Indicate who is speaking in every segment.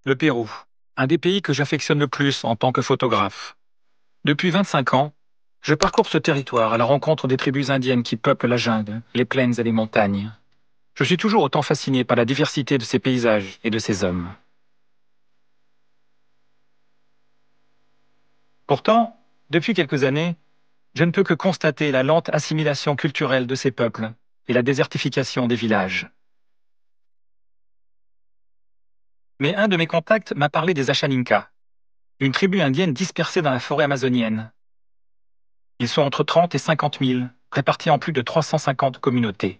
Speaker 1: Le Pérou, un des pays que j'affectionne le plus en tant que photographe. Depuis 25 ans, je parcours ce territoire à la rencontre des tribus indiennes qui peuplent la jungle, les plaines et les montagnes. Je suis toujours autant fasciné par la diversité de ces paysages et de ces hommes. Pourtant, depuis quelques années, je ne peux que constater la lente assimilation culturelle de ces peuples et la désertification des villages. Mais un de mes contacts m'a parlé des Ashaninka, une tribu indienne dispersée dans la forêt amazonienne. Ils sont entre 30 et 50 000, répartis en plus de 350 communautés.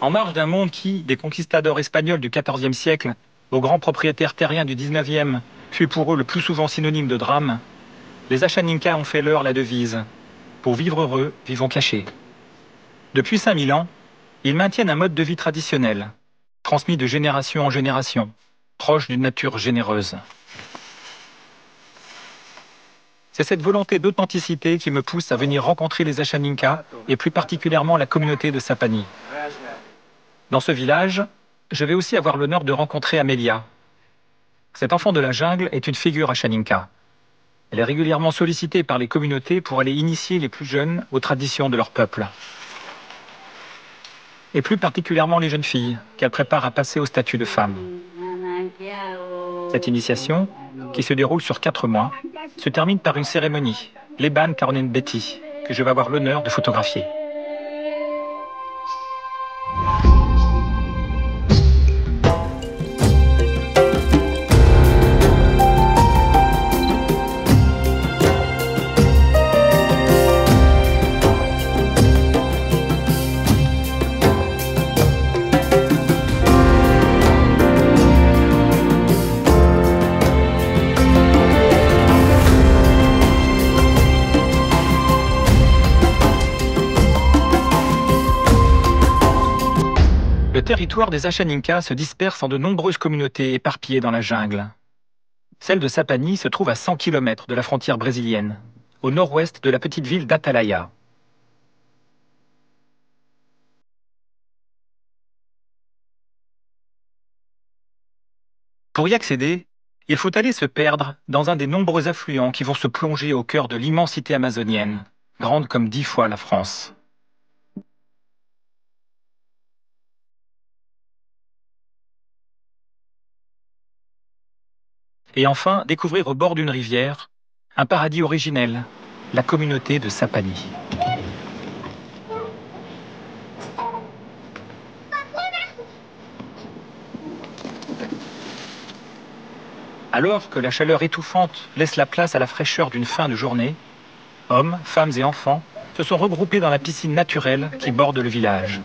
Speaker 1: En marge d'un monde qui, des conquistadors espagnols du XIVe siècle aux grands propriétaires terriens du XIXe, fut pour eux le plus souvent synonyme de drame, les Ashaninka ont fait leur la devise « Pour vivre heureux, vivons cachés ». Depuis 5000 ans, ils maintiennent un mode de vie traditionnel, transmis de génération en génération, proche d'une nature généreuse. C'est cette volonté d'authenticité qui me pousse à venir rencontrer les Ashaninka et plus particulièrement la communauté de Sapani. Dans ce village, je vais aussi avoir l'honneur de rencontrer Amelia. Cet enfant de la jungle est une figure Ashaninka. Elle est régulièrement sollicitée par les communautés pour aller initier les plus jeunes aux traditions de leur peuple. Et plus particulièrement les jeunes filles, qu'elle prépare à passer au statut de femme. Cette initiation, qui se déroule sur 4 mois, se termine par une cérémonie, l'Eban Karnen Beti, que je vais avoir l'honneur de photographier. Le territoire des Ashaninka se disperse en de nombreuses communautés éparpillées dans la jungle. Celle de Sapani se trouve à 100 km de la frontière brésilienne, au nord-ouest de la petite ville d'Atalaia. Pour y accéder, il faut aller se perdre dans un des nombreux affluents qui vont se plonger au cœur de l'immensité amazonienne, grande comme 10 fois la France. Et enfin, découvrir au bord d'une rivière un paradis originel, la communauté de Sapani. Alors que la chaleur étouffante laisse la place à la fraîcheur d'une fin de journée, hommes, femmes et enfants se sont regroupés dans la piscine naturelle qui borde le village.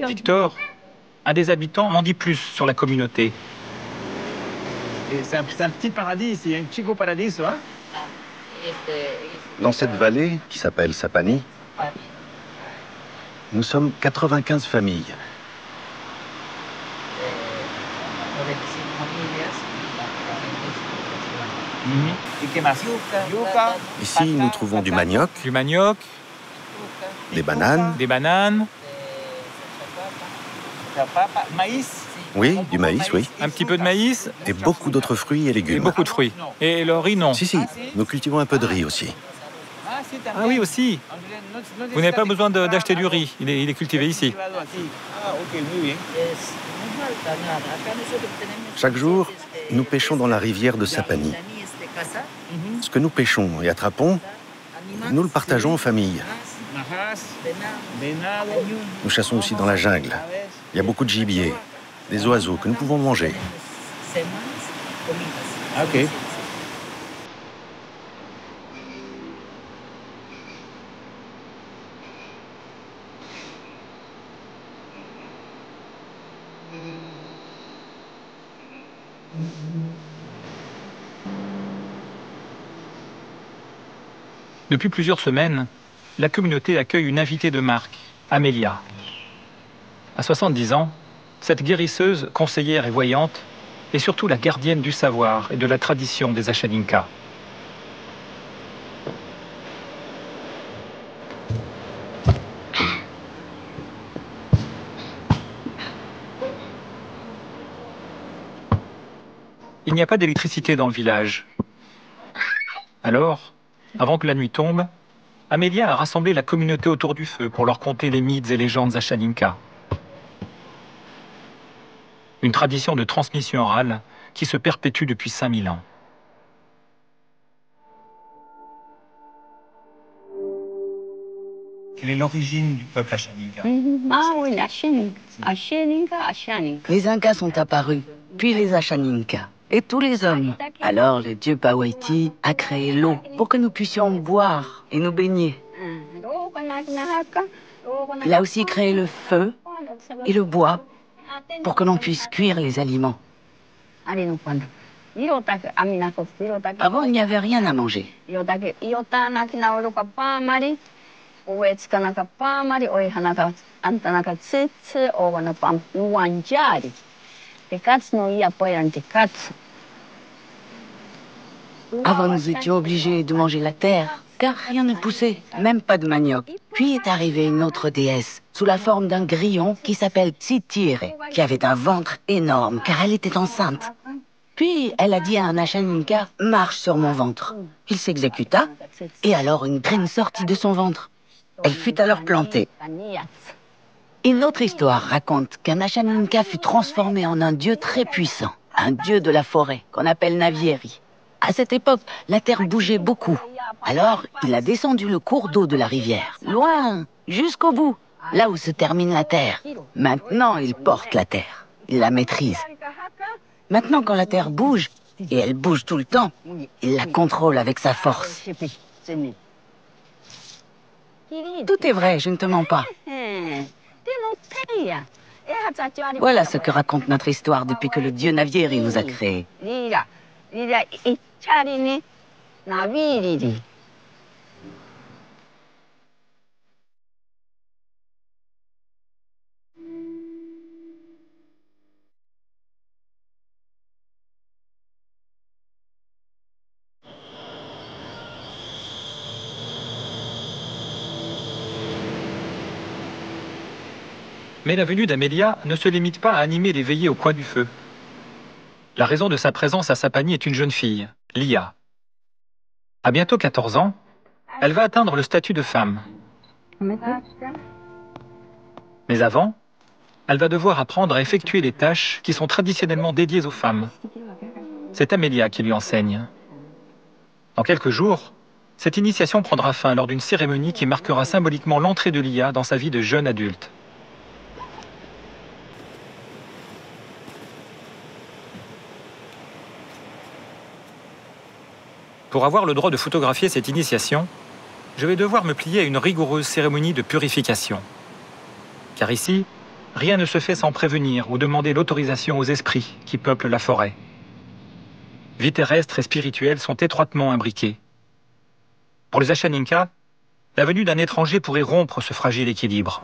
Speaker 1: Victor, un des habitants, m'en dit plus sur la communauté.
Speaker 2: C'est un petit paradis ici, un chico paradiso, hein?
Speaker 3: Dans cette vallée, qui s'appelle Sapani, nous sommes 95 familles.
Speaker 2: Et que más? Yuca,
Speaker 3: Ici, nous trouvons du manioc,
Speaker 1: Du manioc,
Speaker 3: des bananes,
Speaker 1: des bananes,
Speaker 2: papa, maïs.
Speaker 3: oui, du maïs, oui,
Speaker 1: un petit peu de maïs
Speaker 3: et beaucoup d'autres fruits et
Speaker 1: et
Speaker 3: légumes.
Speaker 1: beaucoup de fruits. Et le riz, non.
Speaker 3: Si, nous cultivons un peu de riz aussi.
Speaker 1: Ah oui, aussi. Vous n'avez pas besoin d'acheter du riz, il est cultivé ici.
Speaker 2: Ah, ok, muy bien.
Speaker 3: Chaque jour, nous pêchons dans la rivière de Sapani. Ce que nous pêchons et attrapons, nous le partageons en famille.
Speaker 2: Najas, venado,
Speaker 3: Nous chassons aussi dans la jungle. Il y a beaucoup de gibier, des oiseaux que nous pouvons manger.
Speaker 2: ah, ok.
Speaker 1: Depuis plusieurs semaines, la communauté accueille une invitée de marque, Amelia. À 70 ans, cette guérisseuse, conseillère et voyante est surtout la gardienne du savoir et de la tradition des Ashaninka. Il n'y a pas d'électricité dans le village. Alors, avant que la nuit tombe, Amelia a rassemblé la communauté autour du feu pour leur conter les mythes et légendes Ashaninka. Une tradition de transmission orale qui se perpétue depuis 5000 ans.
Speaker 2: Quelle est l'origine du peuple Ashaninka?
Speaker 4: Ah oui, Ashaninka.
Speaker 5: Les Incas sont apparus, puis les Ashaninka, et tous les hommes. Alors le dieu Pawaiti a créé l'eau pour que nous puissions boire et nous baigner. Il a aussi créé le feu et le bois pour que l'on puisse cuire les aliments. Avant, il n'y avait rien à manger. Avant, nous étions obligés de manger la terre, car rien ne poussait, même pas de manioc. Puis est arrivée une autre déesse, sous la forme d'un grillon qui s'appelle Tsitire, qui avait un ventre énorme, car elle était enceinte. Puis elle a dit à un Ashaninka, « Marche sur mon ventre ». Il s'exécuta, et alors une graine sortit de son ventre. Elle fut alors plantée. Une autre histoire raconte qu'un Ashaninka fut transformé en un dieu très puissant, un dieu de la forêt, qu'on appelle Navieri. À cette époque, la terre bougeait beaucoup. Alors, il a descendu le cours d'eau de la rivière, loin, jusqu'au bout, là où se termine la terre. Maintenant, il porte la terre. Il la maîtrise. Maintenant, quand la terre bouge, et elle bouge tout le temps, il la contrôle avec sa force. Tout est vrai, je ne te mens pas. Voilà ce que raconte notre histoire depuis que le dieu Navieri nous a créés.
Speaker 1: Mais la venue d'Amelia ne se limite pas à animer les veillées au coin du feu. La raison de sa présence à Sapani est une jeune fille, Lia. À bientôt 14 ans, elle va atteindre le statut de femme. Mais avant, elle va devoir apprendre à effectuer les tâches qui sont traditionnellement dédiées aux femmes. C'est Amelia qui lui enseigne. Dans quelques jours, cette initiation prendra fin lors d'une cérémonie qui marquera symboliquement l'entrée de Lia dans sa vie de jeune adulte. Pour avoir le droit de photographier cette initiation, je vais devoir me plier à une rigoureuse cérémonie de purification. Car ici, rien ne se fait sans prévenir ou demander l'autorisation aux esprits qui peuplent la forêt. Vie terrestre et spirituelle sont étroitement imbriquées. Pour les Ashaninka, la venue d'un étranger pourrait rompre ce fragile équilibre.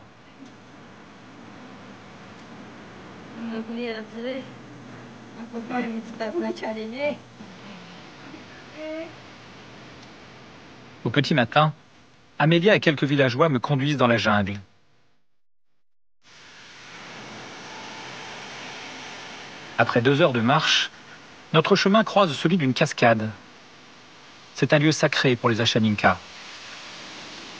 Speaker 1: Au petit matin, Amelia et quelques villageois me conduisent dans la jungle. Après 2 heures de marche, notre chemin croise celui d'une cascade. C'est un lieu sacré pour les Ashaninka.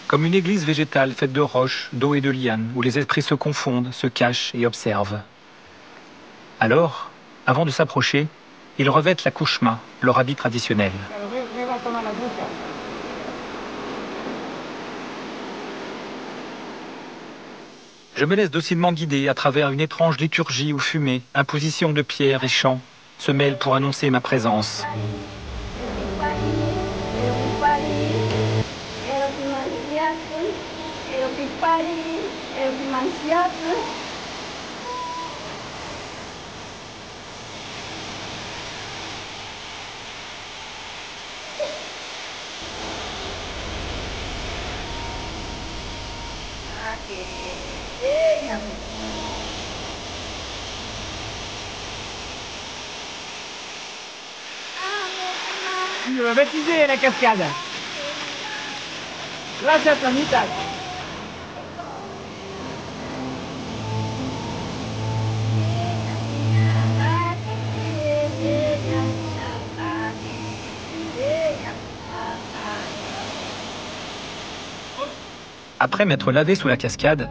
Speaker 1: Comme une église végétale faite de roches, d'eau et de lianes, où les esprits se confondent, se cachent et observent. Alors, avant de s'approcher, ils revêtent la kushma, leur habit traditionnel. Je me laisse docilement guider à travers une étrange liturgie où fumée, imposition de pierres et chants se mêlent pour annoncer ma présence.
Speaker 2: Tu veux baptiser la cascade. Là, c'est un mitad.
Speaker 1: Après m'être lavé sous la cascade,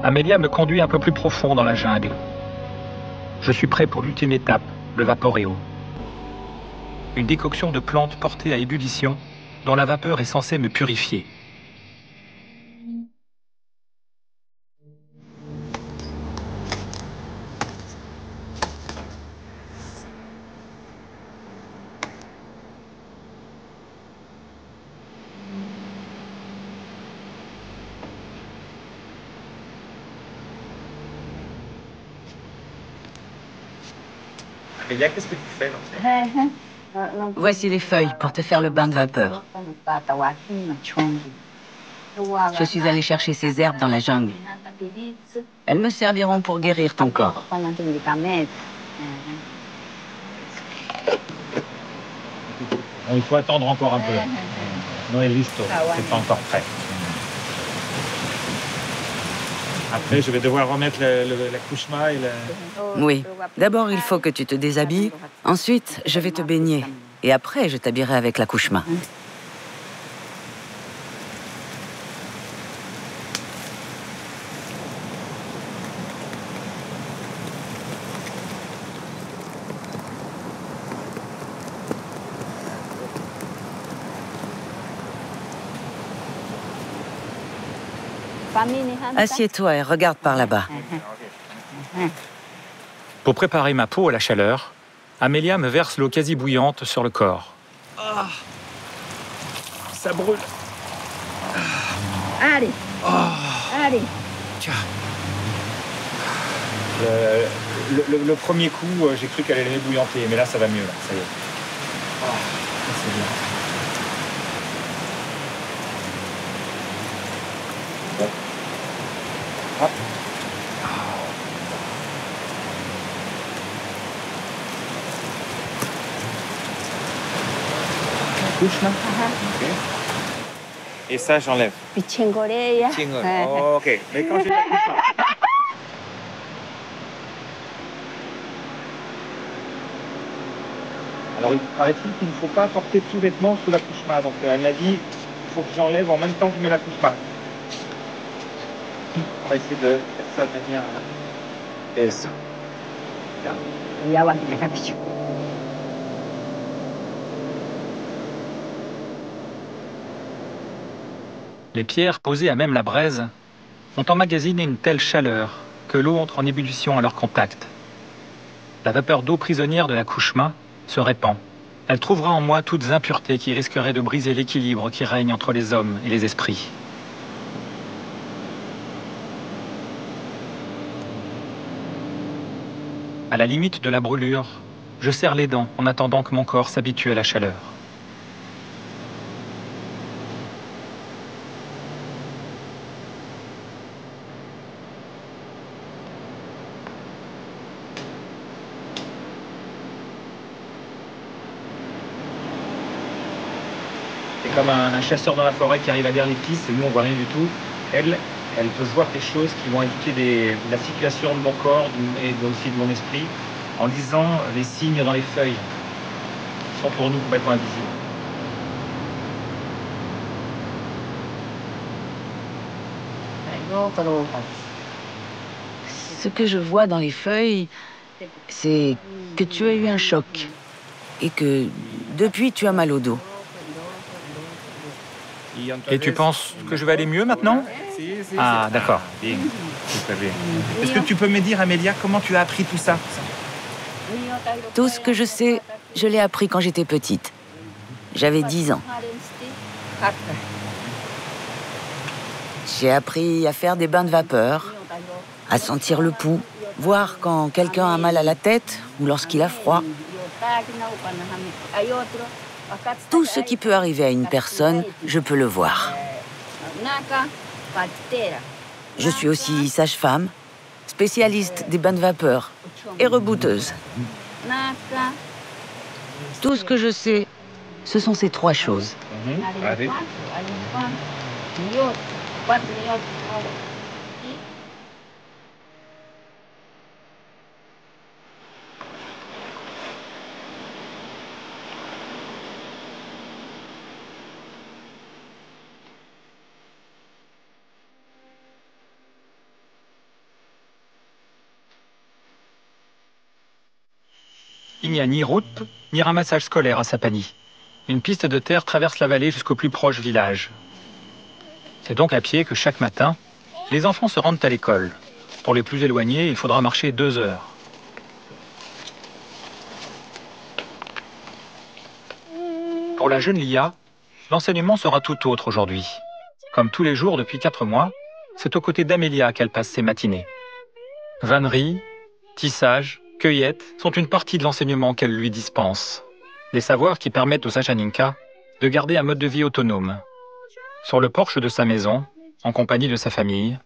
Speaker 1: Amelia me conduit un peu plus profond dans la jungle. Je suis prêt pour l'ultime étape, le vaporéo. Une décoction de plantes portée à ébullition, dont la vapeur est censée me purifier. Amelia, qu'est-ce que tu fais là?
Speaker 5: Voici les feuilles pour te faire le bain de vapeur. Je suis allée chercher ces herbes dans la jungle. Elles me serviront pour guérir ton corps.
Speaker 1: Bon, il faut attendre encore un peu. Non è listo, c'est pas encore prêt. Après, je vais devoir remettre la couche-main et
Speaker 5: Oui. D'abord, il faut que tu te déshabilles. Ensuite, je vais te baigner. Et après, je t'habillerai avec la couche-main. Assieds-toi et regarde par là-bas.
Speaker 1: Pour préparer ma peau à la chaleur, Amelia me verse l'eau quasi bouillante sur le corps. Ah, ça brûle.
Speaker 4: Allez. Allez.
Speaker 1: Le premier coup, j'ai cru qu'elle allait m'ébouillanter, mais là, ça va mieux. Là. Ça y est. Ah, c'est bien. Bon. Hop. Couche là. Okay. Et ça, j'enlève.
Speaker 4: Pichingorella.
Speaker 1: Oh, ok. Mais quand j'ai la couche là. Alors, il paraît-il qu'il ne faut pas porter de sous-vêtements sous la couche-main. Donc, elle m'a dit il faut que j'enlève en même temps que je mets la couche-main. On va essayer de faire ça de manière. Et ça. Les pierres posées à même la braise ont emmagasiné une telle chaleur que l'eau entre en ébullition à leur contact. La vapeur d'eau prisonnière de la couche-main se répand. Elle trouvera en moi toutes impuretés qui risqueraient de briser l'équilibre qui règne entre les hommes et les esprits. À la limite de la brûlure, je serre les dents en attendant que mon corps s'habitue à la chaleur. C'est comme un chasseur dans la forêt qui arrive à lire les pistes et nous on voit rien du tout. Elle peut voir des choses qui vont indiquer la situation de mon corps et aussi de mon esprit en lisant les signes dans les feuilles qui sont pour nous complètement invisibles.
Speaker 5: Ce que je vois dans les feuilles, c'est que tu as eu un choc et que depuis tu as mal au dos.
Speaker 1: Et tu penses que je vais aller mieux maintenant? Ah, d'accord. Bien. Est-ce que tu peux me dire, Amelia, comment tu as appris tout ça?
Speaker 5: Tout ce que je sais, je l'ai appris quand j'étais petite. J'avais 10 ans. J'ai appris à faire des bains de vapeur, à sentir le pouls, voir quand quelqu'un a mal à la tête ou lorsqu'il a froid. Tout ce qui peut arriver à une personne, je peux le voir. Je suis aussi sage-femme, spécialiste des bains de vapeur et rebouteuse. Tout ce que je sais, ce sont ces 3 choses.
Speaker 1: Allez. Il n'y a ni route, ni ramassage scolaire à Sapani. Une piste de terre traverse la vallée jusqu'au plus proche village. C'est donc à pied que chaque matin, les enfants se rendent à l'école. Pour les plus éloignés, il faudra marcher 2 heures. Pour la jeune Lia, l'enseignement sera tout autre aujourd'hui. Comme tous les jours depuis 4 mois, c'est aux côtés d'Amélia qu'elle passe ses matinées. Vannerie, tissage, cueillette sont une partie de l'enseignement qu'elle lui dispense. Des savoirs qui permettent aux Achaninka de garder un mode de vie autonome. Sur le porche de sa maison, en compagnie de sa famille,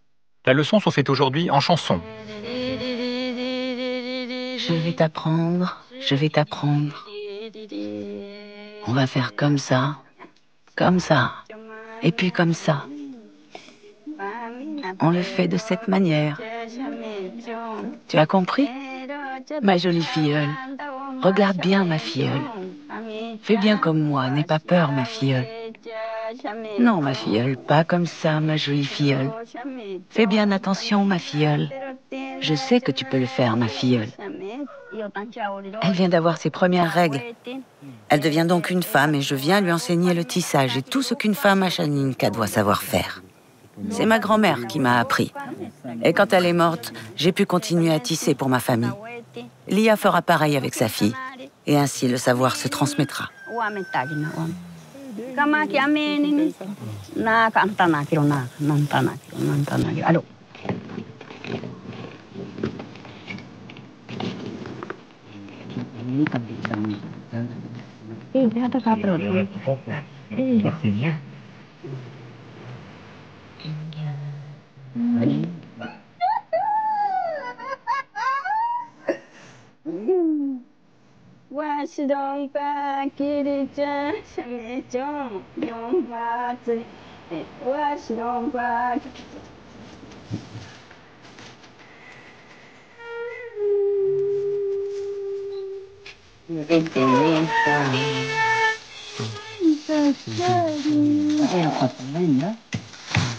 Speaker 1: la leçon se fait aujourd'hui en chanson.
Speaker 5: Je vais t'apprendre, je vais t'apprendre. On va faire comme ça, et puis comme ça. On le fait de cette manière. Tu as compris? Ma jolie filleule, regarde bien ma filleule. Fais bien comme moi, n'aie pas peur ma filleule. Non ma filleule, pas comme ça ma jolie filleule. Fais bien attention ma filleule. Je sais que tu peux le faire ma filleule. Elle vient d'avoir ses premières règles. Elle devient donc une femme et je viens lui enseigner le tissage et tout ce qu'une femme Achaninka doit savoir faire. C'est ma grand-mère qui m'a appris. Et quand elle est morte, j'ai pu continuer à tisser pour ma famille. Lia fera pareil avec sa fille. Et ainsi, le savoir se transmettra.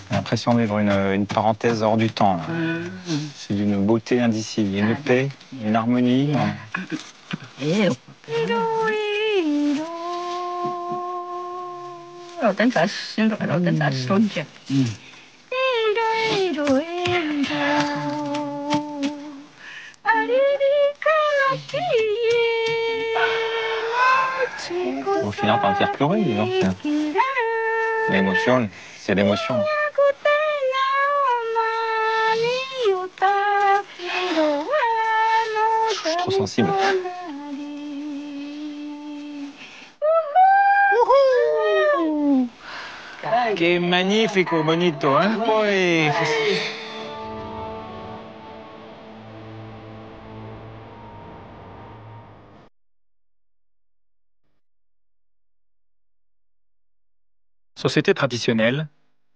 Speaker 1: J'ai l'impression de vivre une parenthèse hors du temps. C'est d'une beauté indicible, une paix, une harmonie. Au final, par me faire pleurer, dis donc. L'émotion, c'est l'émotion. Je suis trop sensible.
Speaker 2: Qué magnifico, bonito, hein? Poi...
Speaker 1: Société traditionnelle,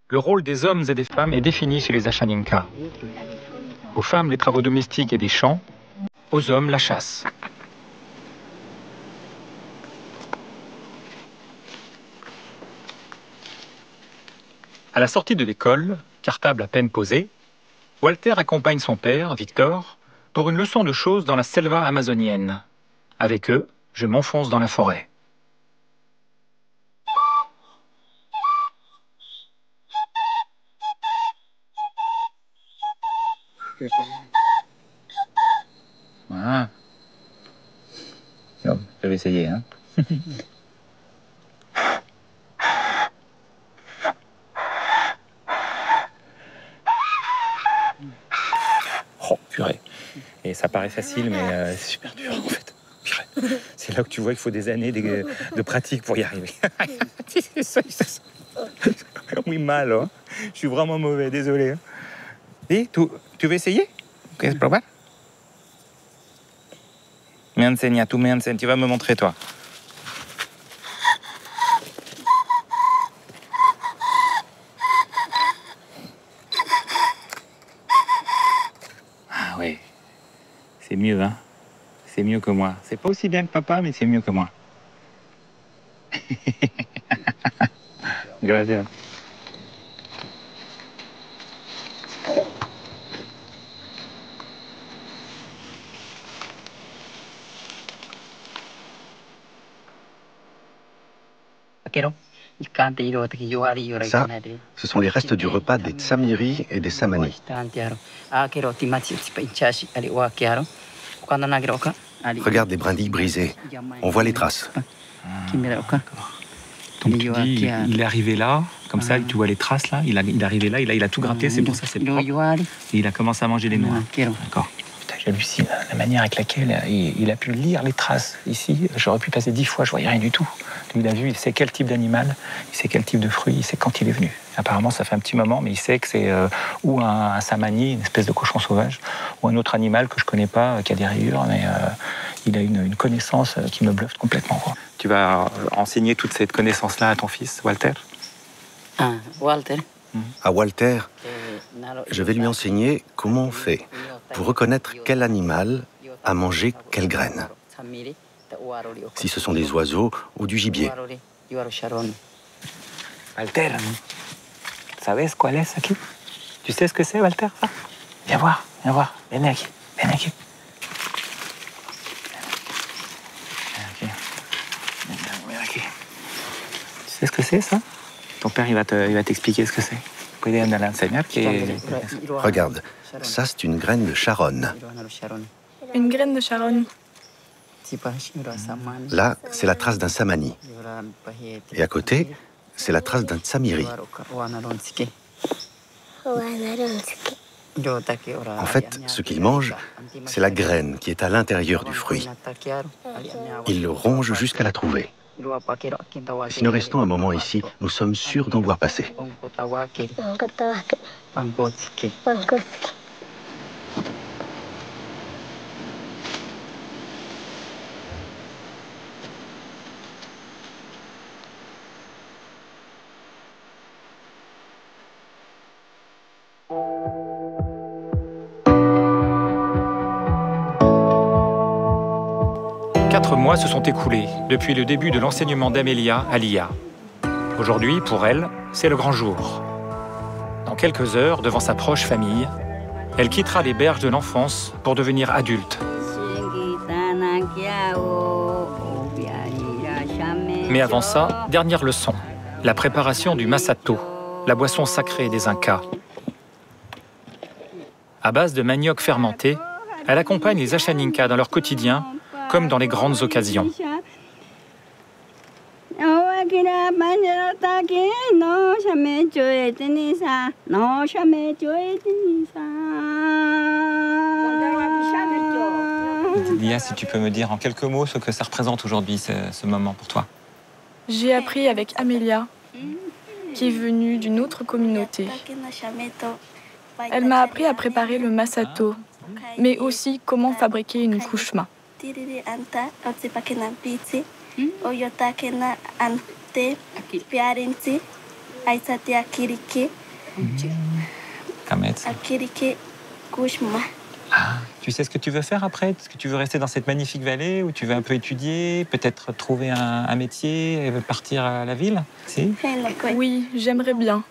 Speaker 1: le rôle des hommes et des femmes est défini chez les Achaninka. Aux femmes, les travaux domestiques et des champs, aux hommes, la chasse. À la sortie de l'école, cartable à peine posé, Walter accompagne son père, Victor, pour une leçon de choses dans la selva amazonienne. Avec eux, je m'enfonce dans la forêt. Voilà. Bon, je vais essayer, hein. Oh, purée. Et ça paraît facile, mais c'est super dur, en fait. Purée. C'est là que tu vois qu'il faut des années de pratique pour y arriver. Oui, mal, hein. Je suis vraiment mauvais, désolé. Hein. Et tu veux essayer? Quieres probar? Me enseña, tu vas me montrer, toi. Ah oui, c'est mieux, hein. C'est mieux que moi. C'est pas aussi bien que papa, mais c'est mieux que moi. Gracias.
Speaker 3: Ça, ce sont les restes du repas des Tsamiri et des Samani. Regarde les brindilles brisées. On voit les traces.
Speaker 1: Donc tu dis, il est arrivé là, comme ça, tu vois les traces là, il est arrivé là, il a tout gratté, c'est pour ça c'est propre. Et il a commencé à manger les noix. D'accord. Putain, j'hallucine la manière avec laquelle il a pu lire les traces. Ici, j'aurais pu passer 10 fois, je voyais rien du tout. Lui, il a vu, il sait quel type d'animal, il sait quel type de fruit, il sait quand il est venu. Apparemment, ça fait un petit moment, mais il sait que c'est ou un samani, une espèce de cochon sauvage, ou un autre animal que je connais pas, qui a des rayures, mais il a une connaissance qui me bluffe complètement, quoi. Tu vas enseigner toute cette connaissance-là à ton fils, Walter?
Speaker 5: Walter.
Speaker 3: À Walter, je vais lui enseigner comment on fait pour reconnaître quel animal a mangé quelle graine. Si ce sont des oiseaux ou du gibier.
Speaker 1: Walter, ¿sabes cuál es aquí? Tu sais ce que c'est, Walter, ça? Viens voir, viens voir. Viens aquí, viens aquí. Viens aquí. Tu sais ce que c'est, ça? Ton père, il va t'expliquer ce que c'est. Puede andar a enseñar que...
Speaker 3: Regarde, ça c'est une graine de charonne.
Speaker 6: Une graine de charonne.
Speaker 3: Là, c'est la trace d'un samani. Et à côté, c'est la trace d'un tsamiri. En fait, ce qu'il mange, c'est la graine qui est à l'intérieur du fruit. Il le ronge jusqu'à la trouver. Si nous restons un moment ici, nous sommes sûrs d'en voir passer.
Speaker 1: Quatre mois se sont écoulés depuis le début de l'enseignement d'Amelia à Lia. Aujourd'hui, pour elle, c'est le grand jour. Dans quelques heures, devant sa proche famille, elle quittera les berges de l'enfance pour devenir adulte. Mais avant ça, dernière leçon, la préparation du masato, la boisson sacrée des Incas. À base de manioc fermenté, elle accompagne les Ashaninka dans leur quotidien, comme dans les grandes occasions. Lia, si tu peux me dire en quelques mots ce que ça représente aujourd'hui, ce moment pour toi.
Speaker 6: J'ai appris avec Amelia, qui est venue d'une autre communauté. Elle m'a appris à préparer le masato, mais aussi comment fabriquer une kushma.
Speaker 1: Ah, tu sais ce que tu veux faire après? Est-ce que tu veux rester dans cette magnifique vallée ou tu veux un peu étudier, peut-être trouver un métier et partir à la ville? Si?
Speaker 6: Oui, j'aimerais bien.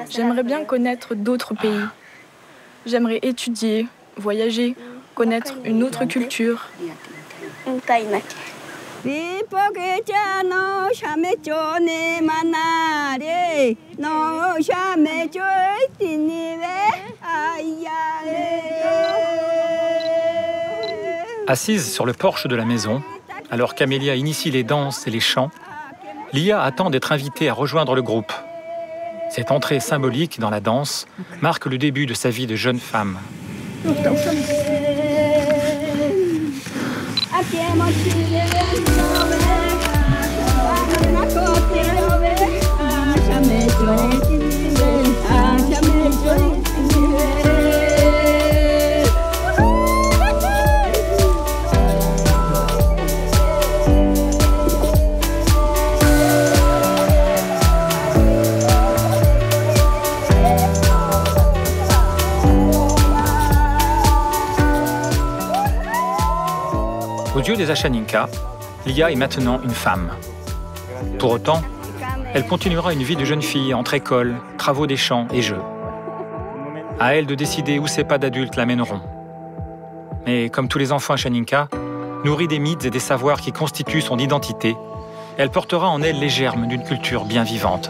Speaker 6: J'aimerais bien connaître d'autres pays. J'aimerais étudier, voyager, connaître une autre culture.
Speaker 1: Assise sur le porche de la maison, alors qu'Amelia initie les danses et les chants, Lia attend d'être invitée à rejoindre le groupe. Cette entrée symbolique dans la danse marque le début de sa vie de jeune femme. Aux yeux des Ashaninka, Lia est maintenant une femme. Pour autant, elle continuera une vie de jeune fille entre école, travaux des champs et jeux. À elle de décider où ses pas d'adultes l'amèneront. Mais comme tous les enfants Ashaninka, nourrie des mythes et des savoirs qui constituent son identité, Elle portera en elle les germes d'une culture bien vivante.